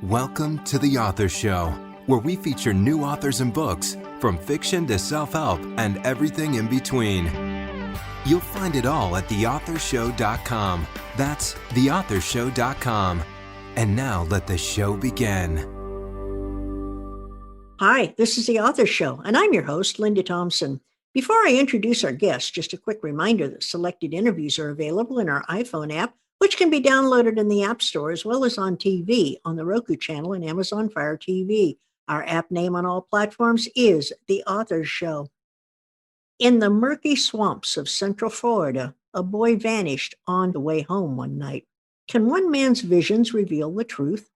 Welcome to The Author Show, where we feature new authors and books, from fiction to self-help and everything in between. You'll find it all at theauthorshow.com. That's theauthorshow.com. And now let the show begin. Hi, this is The Author Show, and I'm your host, Linda Thompson. Before I introduce our guests, just a quick reminder that selected interviews are available in our iPhone app, which can be downloaded in the App Store as well as on TV on the Roku channel and Amazon Fire TV. Our app name on all platforms is The Author Show. In the murky swamps of Central Florida, a boy vanished on the way home one night. Can one man's visions reveal the truth?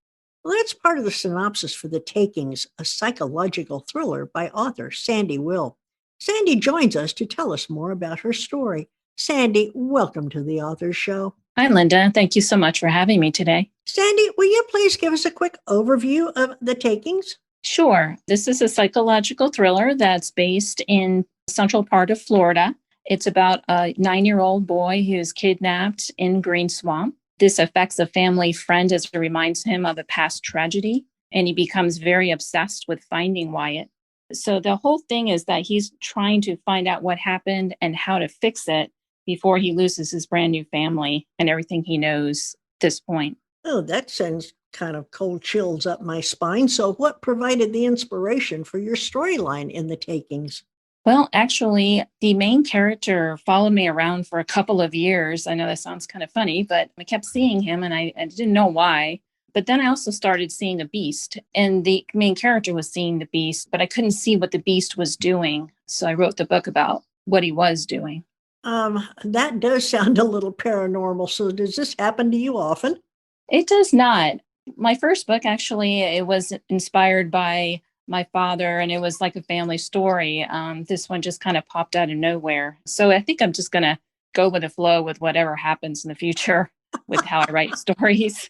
Well, that's part of the synopsis for The Takings, a psychological thriller by author Sandie Will. Sandie joins us to tell us more about her story. Sandie, welcome to The Author Show. Hi, Linda. Thank you so much for having me today. Sandie, will you please give us a quick overview of The Takings? Sure. This is a psychological thriller that's based in the central part of Florida. It's about a 9-year-old boy who's kidnapped in Green Swamp. This affects a family friend as it reminds him of a past tragedy, and he becomes very obsessed with finding Wyatt. So the whole thing is that he's trying to find out what happened and how to fix it before he loses his brand new family and everything he knows at this point. Oh, that sends kind of cold chills up my spine. So what provided the inspiration for your storyline in The Takings? Well, actually, the main character followed me around for a couple of years. I know that sounds kind of funny, but I kept seeing him and I didn't know why. But then I also started seeing a beast, and the main character was seeing the beast, but I couldn't see what the beast was doing. So I wrote the book about what he was doing. That does sound a little paranormal. So does this happen to you often? It does not. My first book, actually, it was inspired by my father, and it was like a family story. This one just kind of popped out of nowhere. So I think I'm just going to go with the flow with whatever happens in the future with how I write stories.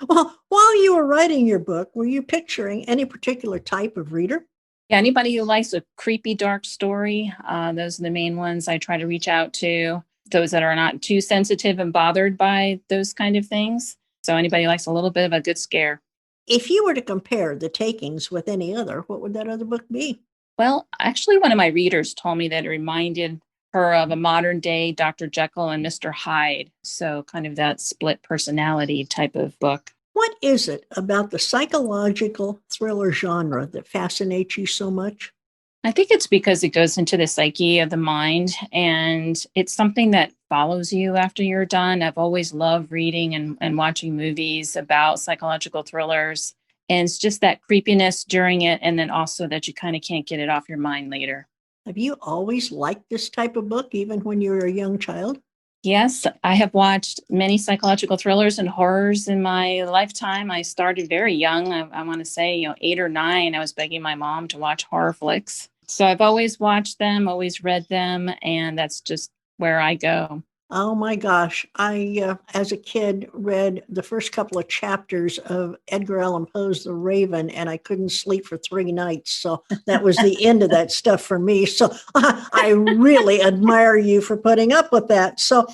Well, while you were writing your book, were you picturing any particular type of reader? Yeah, anybody who likes a creepy, dark story, those are the main ones I try to reach out to. Those that are not too sensitive and bothered by those kind of things. So anybody who likes a little bit of a good scare. If you were to compare The Takings with any other, what would that other book be? Well, actually, one of my readers told me that it reminded her of a modern day Dr. Jekyll and Mr Hyde. So kind of that split personality type of book. What is it about the psychological thriller genre that fascinates you so much? I think it's because it goes into the psyche of the mind, and it's something that follows you after you're done. I've always loved reading and watching movies about psychological thrillers. And it's just that creepiness during it, and then also that you kind of can't get it off your mind later. Have you always liked this type of book, even when you were a young child? Yes, I have watched many psychological thrillers and horrors in my lifetime. I started very young. I want to say, 8 or 9, I was begging my mom to watch horror flicks. So I've always watched them, always read them, and that's just where I go. Oh my gosh. I, as a kid, read the first couple of chapters of Edgar Allan Poe's The Raven, and I couldn't sleep for 3 nights. So that was the end of that stuff for me. So I really admire you for putting up with that. So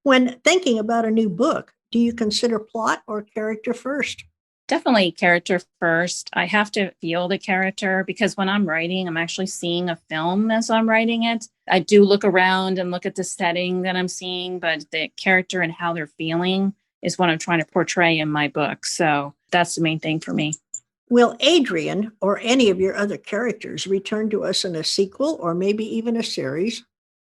when thinking about a new book, do you consider plot or character first? Definitely character first. I have to feel the character because when I'm writing, I'm actually seeing a film as I'm writing it. I do look around and look at the setting that I'm seeing, but the character and how they're feeling is what I'm trying to portray in my book. So that's the main thing for me. Will Adrian or any of your other characters return to us in a sequel or maybe even a series?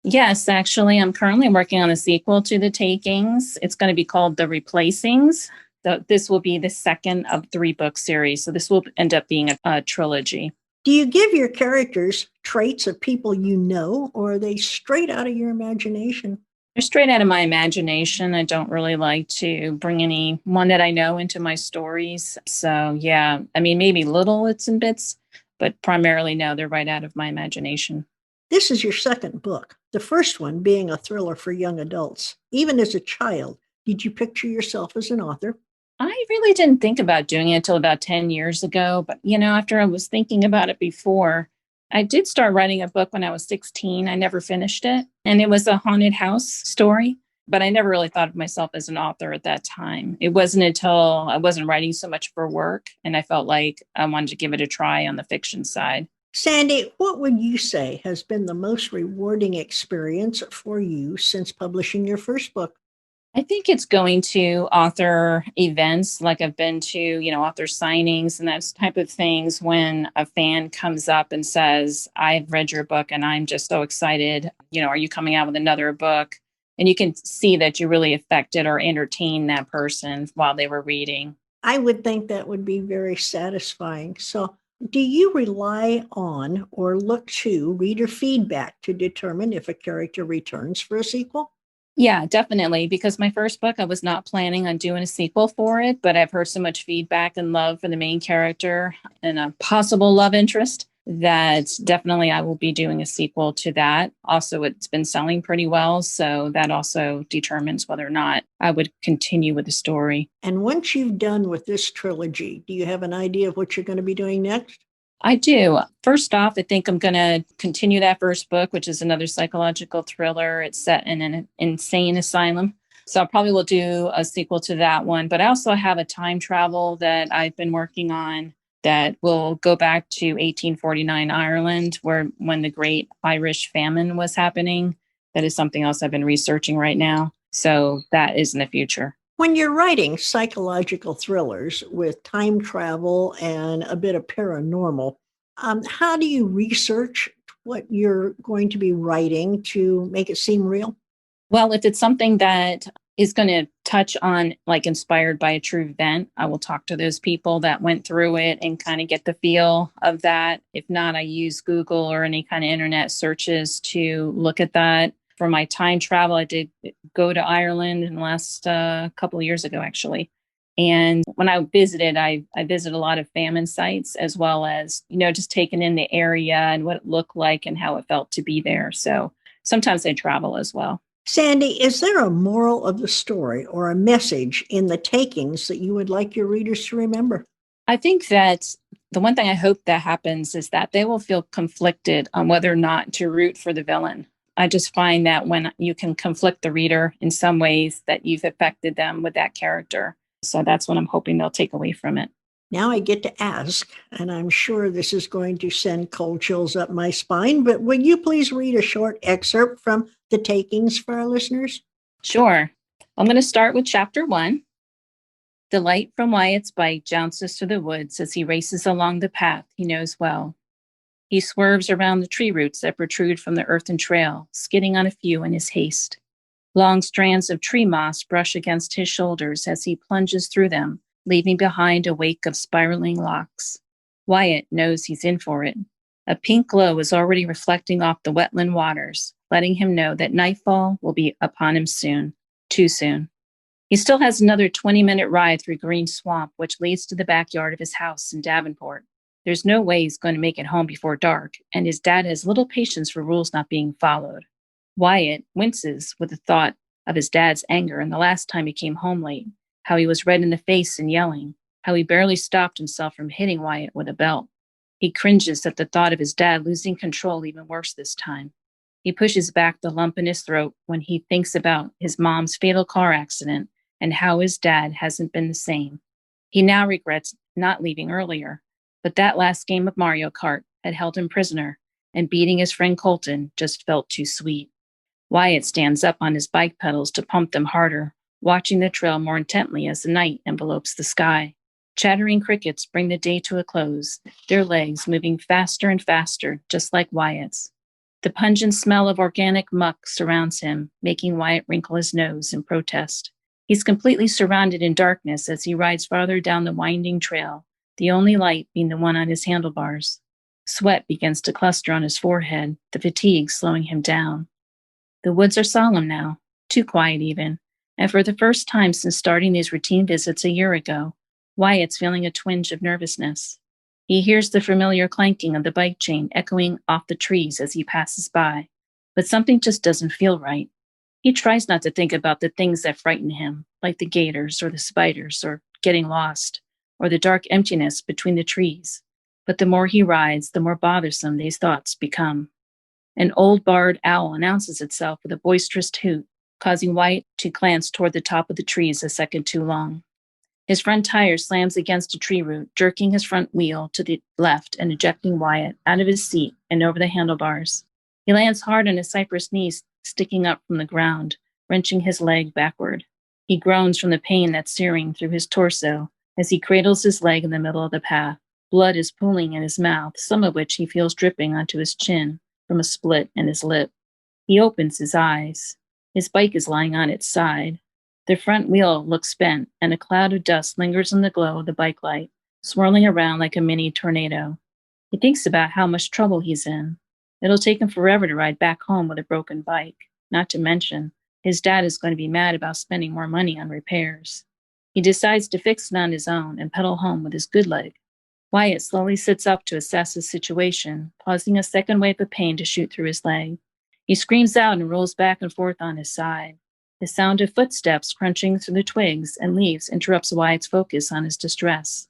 Yes, actually, I'm currently working on a sequel to The Takings. It's going to be called The Replacings. So this will be the second of 3-book series. So this will end up being a trilogy. Do you give your characters traits of people you know, or are they straight out of your imagination? They're straight out of my imagination. I don't really like to bring anyone that I know into my stories. So yeah, I mean, maybe little bits and bits, but primarily no, they're right out of my imagination. This is your second book, the first one being a thriller for young adults. Even as a child, did you picture yourself as an author? I really didn't think about doing it until about 10 years ago. But, after I was thinking about it before, I did start writing a book when I was 16. I never finished it. And it was a haunted house story. but I never really thought of myself as an author at that time. It wasn't until I wasn't writing so much for work and I felt like I wanted to give it a try on the fiction side. Sandie, what would you say has been the most rewarding experience for you since publishing your first book? I think it's going to author events, like I've been to, author signings and those type of things when a fan comes up and says, I've read your book and I'm just so excited. Are you coming out with another book? And you can see that you really affected or entertained that person while they were reading. I would think that would be very satisfying. So, do you rely on or look to reader feedback to determine if a character returns for a sequel? Yeah, definitely. Because my first book, I was not planning on doing a sequel for it, but I've heard so much feedback and love for the main character and a possible love interest that definitely I will be doing a sequel to that. Also, it's been selling pretty well. So that also determines whether or not I would continue with the story. And once you've done with this trilogy, do you have an idea of what you're going to be doing next? I do. First off, I think I'm going to continue that first book, which is another psychological thriller. It's set in an insane asylum. So I probably will do a sequel to that one. But I also have a time travel that I've been working on that will go back to 1849 Ireland, when the Great Irish Famine was happening. That is something else I've been researching right now. So that is in the future. When you're writing psychological thrillers with time travel and a bit of paranormal, how do you research what you're going to be writing to make it seem real? Well, if it's something that is going to touch on, like, inspired by a true event, I will talk to those people that went through it and kind of get the feel of that. If not, I use Google or any kind of internet searches to look at that. For my time travel, I did go to Ireland in the last couple of years ago, actually. And when I visited, I visited a lot of famine sites, as well as, just taking in the area and what it looked like and how it felt to be there. So sometimes I travel as well. Sandie, is there a moral of the story or a message in the takings that you would like your readers to remember? I think that the one thing I hope that happens is that they will feel conflicted on whether or not to root for the villain. I just find that when you can conflict the reader in some ways, that you've affected them with that character. So that's what I'm hoping they'll take away from it. Now I get to ask, and I'm sure this is going to send cold chills up my spine, but would you please read a short excerpt from The Takings for our listeners? Sure. I'm going to start with chapter 1. The light from Wyatt's bike jounces through the woods as he races along the path he knows well. He swerves around the tree roots that protrude from the earthen trail, skidding on a few in his haste. Long strands of tree moss brush against his shoulders as he plunges through them, leaving behind a wake of spiraling locks. Wyatt knows he's in for it. A pink glow is already reflecting off the wetland waters, letting him know that nightfall will be upon him soon, too soon. He still has another 20-minute ride through green swamp, which leads to the backyard of his house in Davenport. There's no way he's going to make it home before dark, and his dad has little patience for rules not being followed. Wyatt winces with the thought of his dad's anger and the last time he came home late, how he was red in the face and yelling, how he barely stopped himself from hitting Wyatt with a belt. He cringes at the thought of his dad losing control even worse this time. He pushes back the lump in his throat when he thinks about his mom's fatal car accident and how his dad hasn't been the same. He now regrets not leaving earlier, but that last game of Mario Kart had held him prisoner, and beating his friend Colton just felt too sweet. Wyatt stands up on his bike pedals to pump them harder, watching the trail more intently as the night envelopes the sky. Chattering crickets bring the day to a close, their legs moving faster and faster, just like Wyatt's. The pungent smell of organic muck surrounds him, making Wyatt wrinkle his nose in protest. He's completely surrounded in darkness as he rides farther down the winding trail, the only light being the one on his handlebars. Sweat begins to cluster on his forehead, the fatigue slowing him down. The woods are solemn now, too quiet even, and for the first time since starting these routine visits a year ago, Wyatt's feeling a twinge of nervousness. He hears the familiar clanking of the bike chain echoing off the trees as he passes by, but something just doesn't feel right. He tries not to think about the things that frighten him, like the gators or the spiders or getting lost, or the dark emptiness between the trees. But the more he rides, the more bothersome these thoughts become. An old barred owl announces itself with a boisterous hoot, causing Wyatt to glance toward the top of the trees a second too long. His front tire slams against a tree root, jerking his front wheel to the left and ejecting Wyatt out of his seat and over the handlebars. He lands hard on his cypress knees sticking up from the ground, wrenching his leg backward. He groans from the pain that's searing through his torso as he cradles his leg in the middle of the path. Blood is pooling in his mouth, some of which he feels dripping onto his chin from a split in his lip. He opens his eyes. His bike is lying on its side. The front wheel looks bent, and a cloud of dust lingers in the glow of the bike light, swirling around like a mini tornado. He thinks about how much trouble he's in. It'll take him forever to ride back home with a broken bike, not to mention his dad is going to be mad about spending more money on repairs. He decides to fix it on his own and pedal home with his good leg. Wyatt slowly sits up to assess his situation, pausing a second wave of pain to shoot through his leg. He screams out and rolls back and forth on his side. The sound of footsteps crunching through the twigs and leaves interrupts Wyatt's focus on his distress.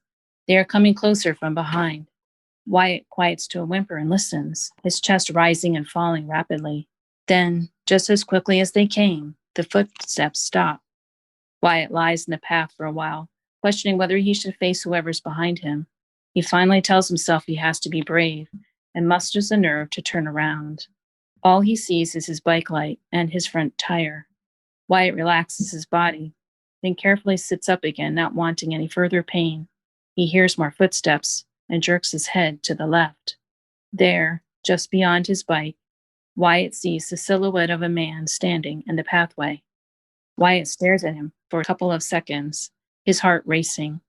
They are coming closer from behind. Wyatt quiets to a whimper and listens, his chest rising and falling rapidly. Then, just as quickly as they came, the footsteps stop. Wyatt lies in the path for a while, questioning whether he should face whoever's behind him. He finally tells himself he has to be brave and musters the nerve to turn around. All he sees is his bike light and his front tire. Wyatt relaxes his body, then carefully sits up again, not wanting any further pain. He hears more footsteps and jerks his head to the left. There, just beyond his bike, Wyatt sees the silhouette of a man standing in the pathway. Wyatt stares at him for a couple of seconds, his heart racing.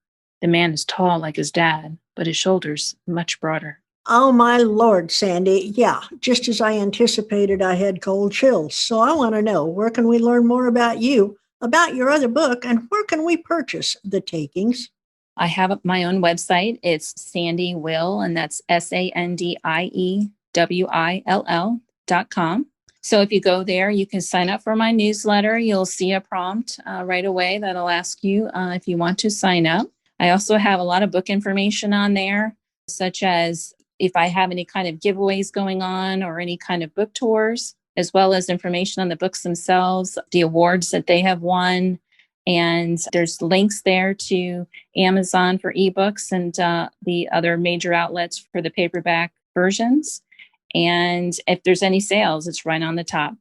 The man is tall like his dad, but his shoulders much broader. Oh, my Lord, Sandie. Yeah, just as I anticipated, I had cold chills. So I want to know, where can we learn more about you, about your other book, and where can we purchase The Takings? I have my own website. It's Sandie Will, and that's SandieWill.com. So if you go there, you can sign up for my newsletter. You'll see a prompt right away that'll ask you if you want to sign up. I also have a lot of book information on there, such as if I have any kind of giveaways going on or any kind of book tours, as well as information on the books themselves, the awards that they have won. And there's links there to Amazon for ebooks and the other major outlets for the paperback versions. And if there's any sales, it's right on the top.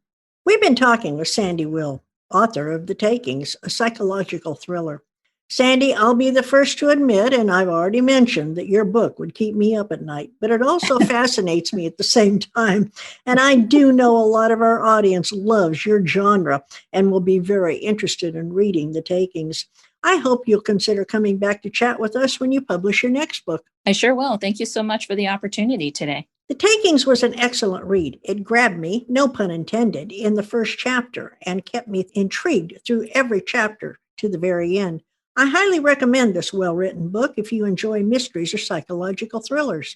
We've been talking with Sandie Will, author of The Takings, a psychological thriller. Sandie, I'll be the first to admit, and I've already mentioned, that your book would keep me up at night, but it also fascinates me at the same time. And I do know a lot of our audience loves your genre and will be very interested in reading The Takings. I hope you'll consider coming back to chat with us when you publish your next book. I sure will. Thank you so much for the opportunity today. The Takings was an excellent read. It grabbed me, no pun intended, in the first chapter and kept me intrigued through every chapter to the very end. I highly recommend this well-written book if you enjoy mysteries or psychological thrillers.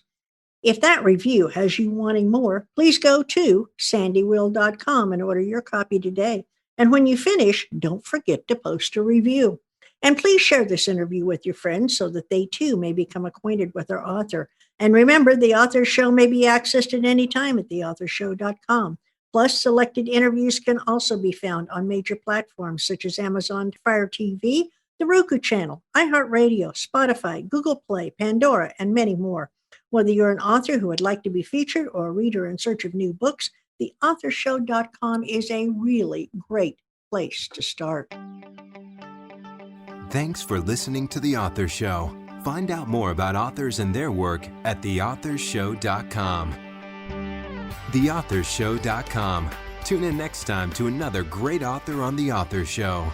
If that review has you wanting more, please go to SandieWill.com and order your copy today. And when you finish, don't forget to post a review. And please share this interview with your friends so that they too may become acquainted with our author. And remember, the Author Show may be accessed at any time at theauthorshow.com. Plus, selected interviews can also be found on major platforms such as Amazon Fire TV, the Roku channel, iHeartRadio, Spotify, Google Play, Pandora, and many more. Whether you're an author who would like to be featured or a reader in search of new books, theauthorshow.com is a really great place to start. Thanks for listening to The Author Show. Find out more about authors and their work at theauthorshow.com. Theauthorshow.com. Tune in next time to another great author on The Author Show.